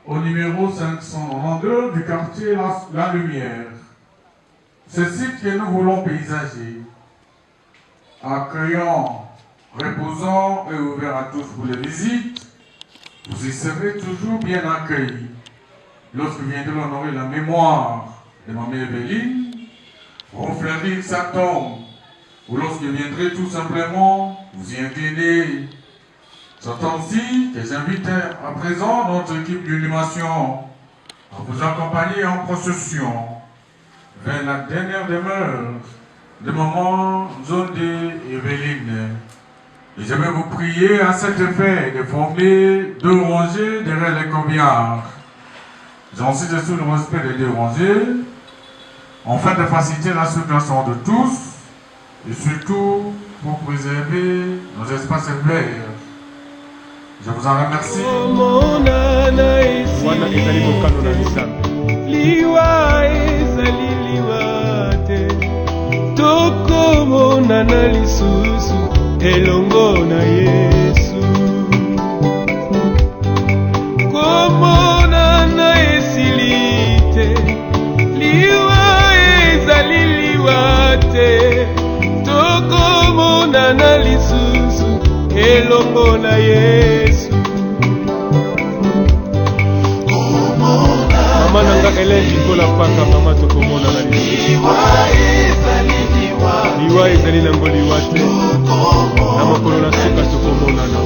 au numéro 592 du quartier La Lumière. Ce site que nous voulons paysager, accueillant, reposant et ouvert à tous pour les visites, vous y serez toujours bien accueillis. Lorsque vous viendrez honorer la mémoire de Mamie Béline, refleurir sa tombe, ou lorsque vous viendrez tout simplement vous y incliner. C'est ainsi que j'invite à présent notre équipe d'animation à vous accompagner en procession vers la dernière demeure de Maman Zondé et Béline. Et je vais vous prier à cet effet de former 2 rangées derrière les corbillard. J'insiste sur le respect des 2 rangées, afin de faciliter la circulation de tous et surtout pour préserver nos espaces verts. Je vous en remercie. Liwa ezali liwa te, tokomonana lisusu elongo na Yesu. Komonana esili te, liwa ezali liwa te, tokomonana lisusu elongo na Yesu. Mama nanga Hélène Nicola Paka, mama tokomona na liwa ezali nango liwa te, na mokolo na suka tokomona na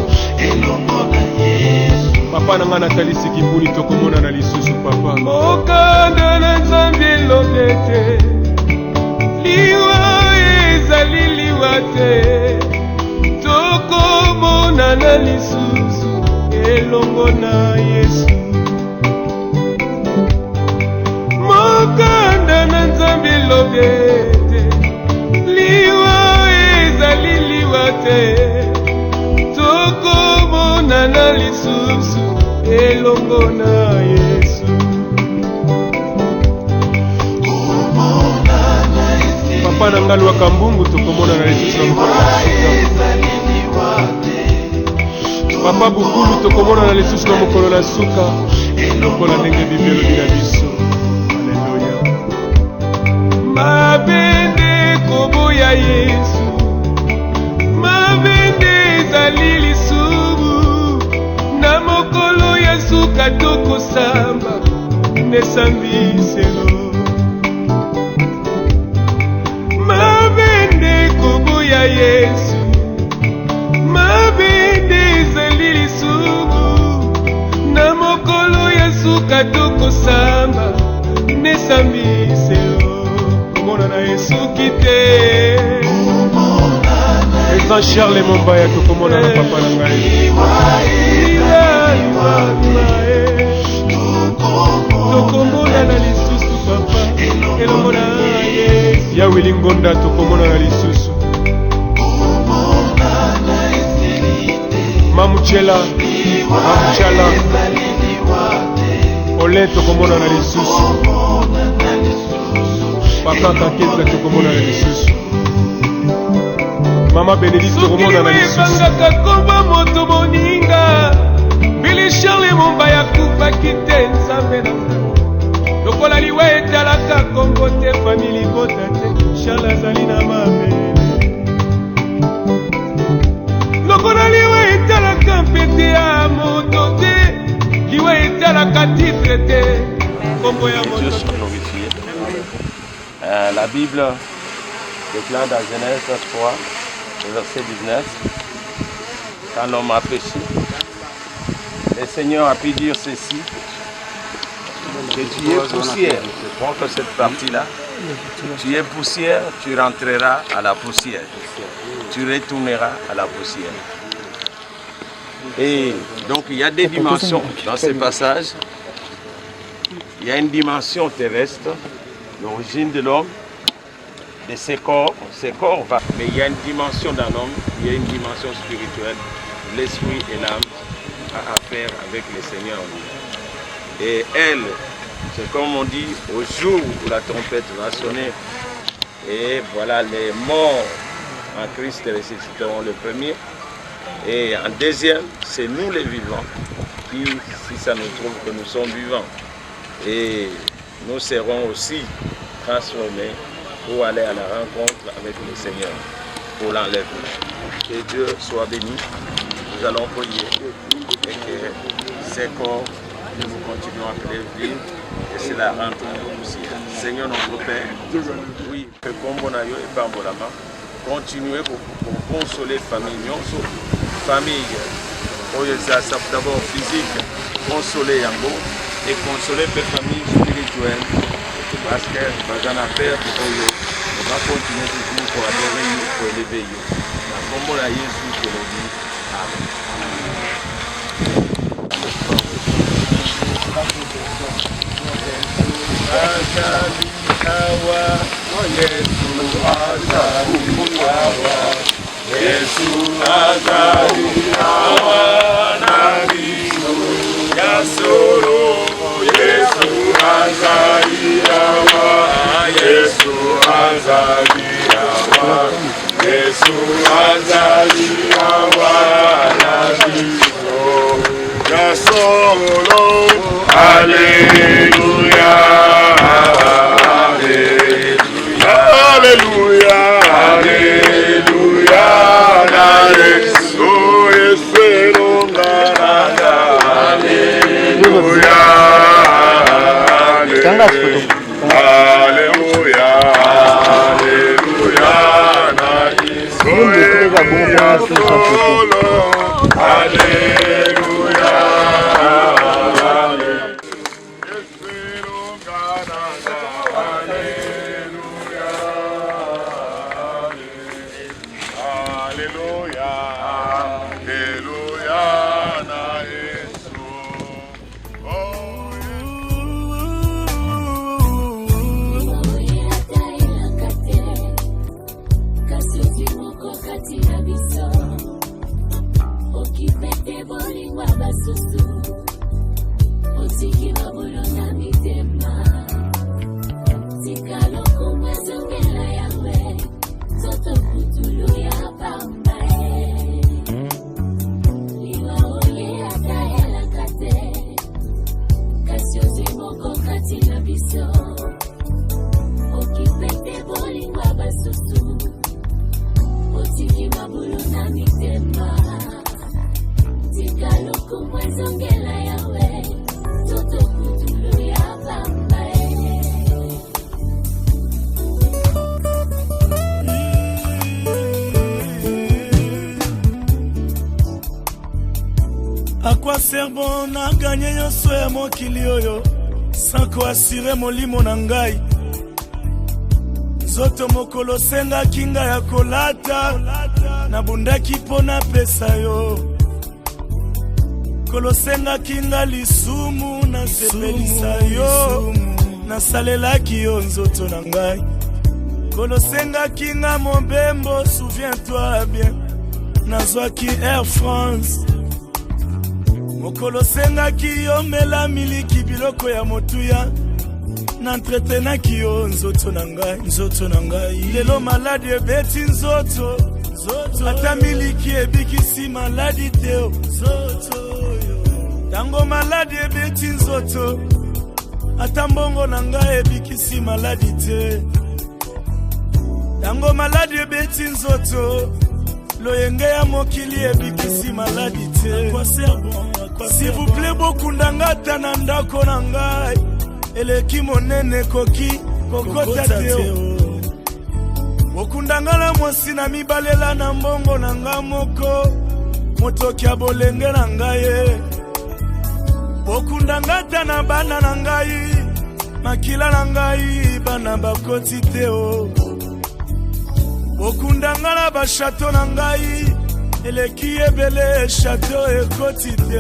papa nanga Nathalie Sikimbuli tokomona na lisusu papa. Mokanda na Nzambe elonge te, liwa ezali liwa te, tokomona na lisusu elongo na Yesu. Mokanda na Nzambe elonge te, liwa ezali liwa te, tokomona na lisusu Tanga lwaka mbungu tokomona na lisusu na mokolo na suka. Papa Bukulu tokomona na lisusu na mokolo na suka. Lokola ndenge Biblia elobi na biso. Alleluya. Mabende koboya Yesu. Mabende ezali lisubu. Na mokolo ya suka tokosamba. Nesambiselo. Mabende koboya Yesu. Mabende ezali lisubu. Na mokolo ya suka tokosamba. Nesambiselo. Komona na Yesu kite. Ezan Charles Mombaya tokomona na papa na ngai. Tokomona na lisusu papa. Elomona ye. Ya Wilingonda tokomona na lisusu. Mamuchela. Mamuchala. Ole tokomona na lisusu. Papa Kakeza tokomona na lisusu. Mama Benedict tokomona na lisusu. Bangaka komba moto moninga. Billy Charles Mombaya kufa kite nzambe na lokola liwe etalaka kombo te famili bota te Charles azali na mabele. Lokola liwe etalaka mpete ya moto te liwe etalaka titre te kombo ya moto te. La Bible déclare dans Genèse 3, verset 19, quand l'homme a péché, le Seigneur a pu dire ceci, que tu es poussière. Je prends que cette partie-là. Tu es poussière, tu rentreras à la poussière. Tu retourneras à la poussière. Et donc il y a des dimensions dans ce passage. Il y a une dimension terrestre, l'origine de l'homme, de ses corps va. Mais il y a une dimension d'un homme, il y a une dimension spirituelle, l'esprit et l'âme à faire avec le Seigneur. Et elle, c'est comme on dit, au jour où la trompette va sonner, et voilà, les morts en Christ ressusciteront le premier. Et en deuxième, c'est nous les vivants, qui, si ça nous trouve que nous sommes vivants, et nous serons aussi transformés pour aller à la rencontre avec le Seigneur, pour l'enlèvement. Que Dieu soit béni. Nous allons prier et que ces corps, nous continuons à les vivre et c'est la rentre aussi. Seigneur notre Père, oui, que Kombonayo et Bambolama, continuez pour consoler famille, famille, d'abord physique, consoler Yango et consoler les familles spirituelles. Parce que on va continuer toujours pour adorer nous, pour élever nous. Comme on a Jésus qui le dit. Sikalo kumwezongela yawe À quoi sert bon na gagné yo soya mokili oyo sans ko assurer molimo na ngai zoto mokolo senga kinga ya kolata na bundaki pona pesa yo kolo senga kinga lisumu na sepelisa yo na salela ki yo nzoto na ngai kolo senga kinga mobembo souviens-toi bien nazwaki Air France mokolo senga ki yo mela miliki biloko ya motuya n'entretenaki yo nzoto na ngai lelo maladi ebeti nzoto ata miliki ebikisi maladi te tango maladi ebeti nzoto ata mbongo na ngai ebikisi maladi te tango maladi ebeti nzoto loyenge ya mokili ebikisi maladi te s'il vous plaît bokundanga ta na ndako na ngai eleki monene koki kokota te bokundanga na mwasi na mibalela na mbongo na nga moko motoki ya bolenge na ngai bokundanga ta na bana na ngai makila na ngai bana bakoti te bokundanga na bashato na ngai eleki ebele chateau ekoti te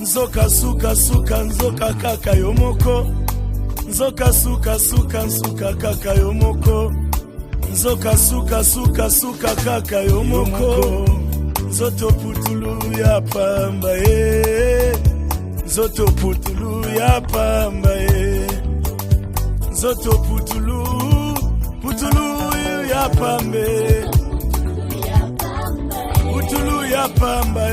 nzoka suka suka nzoka kaka yo moko nzoka suka suka nsuka kaka yo moko nzoka suka suka suka kaka yo moko nzoto putulu ya pamba nzoto putulu ya pamba nzoto putulu ya pambe putulu ya pamba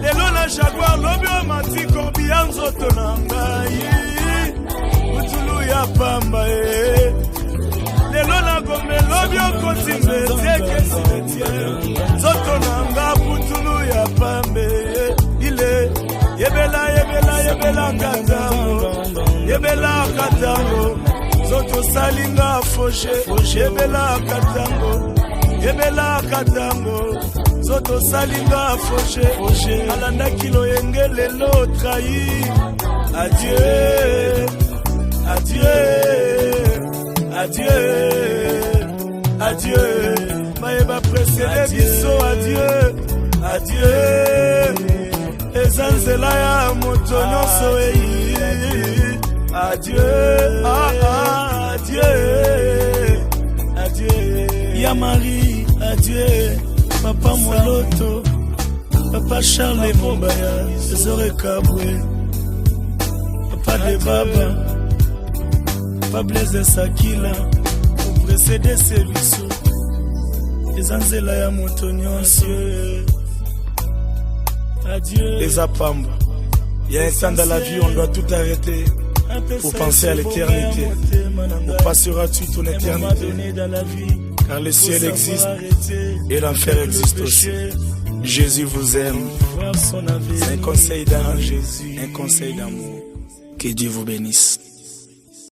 lelo na jaguar lobi o mati korbi ya nzoto na ngai putulu ya pamba lelo na gombe lobi o koti mbetieke simetie nzoto na nga putulu ya pambe ile yebela katango nzoto salinga foshe yebela katango zoto salinga foshe alanda kilo yenge lelo trahi adieu maeba presele biso adieu ezanzela ya moto nyonso adieu ya Marie adieu Papa Moloto, Papa Charles Mombaya, Zore Kabwe, Papa de Baba, Papa Blaise Sakila, pour précéder ces bisous, les anzela ya motonionso, adieu, les apamba. Il y a un temps dans la vie, on doit tout arrêter pour penser à l'éternité. On passera toute ton éternité. Car le ciel existe et l'enfer existe aussi. Jésus vous aime. C'est un conseil d'un Jésus, un conseil d'amour. Que Dieu vous bénisse.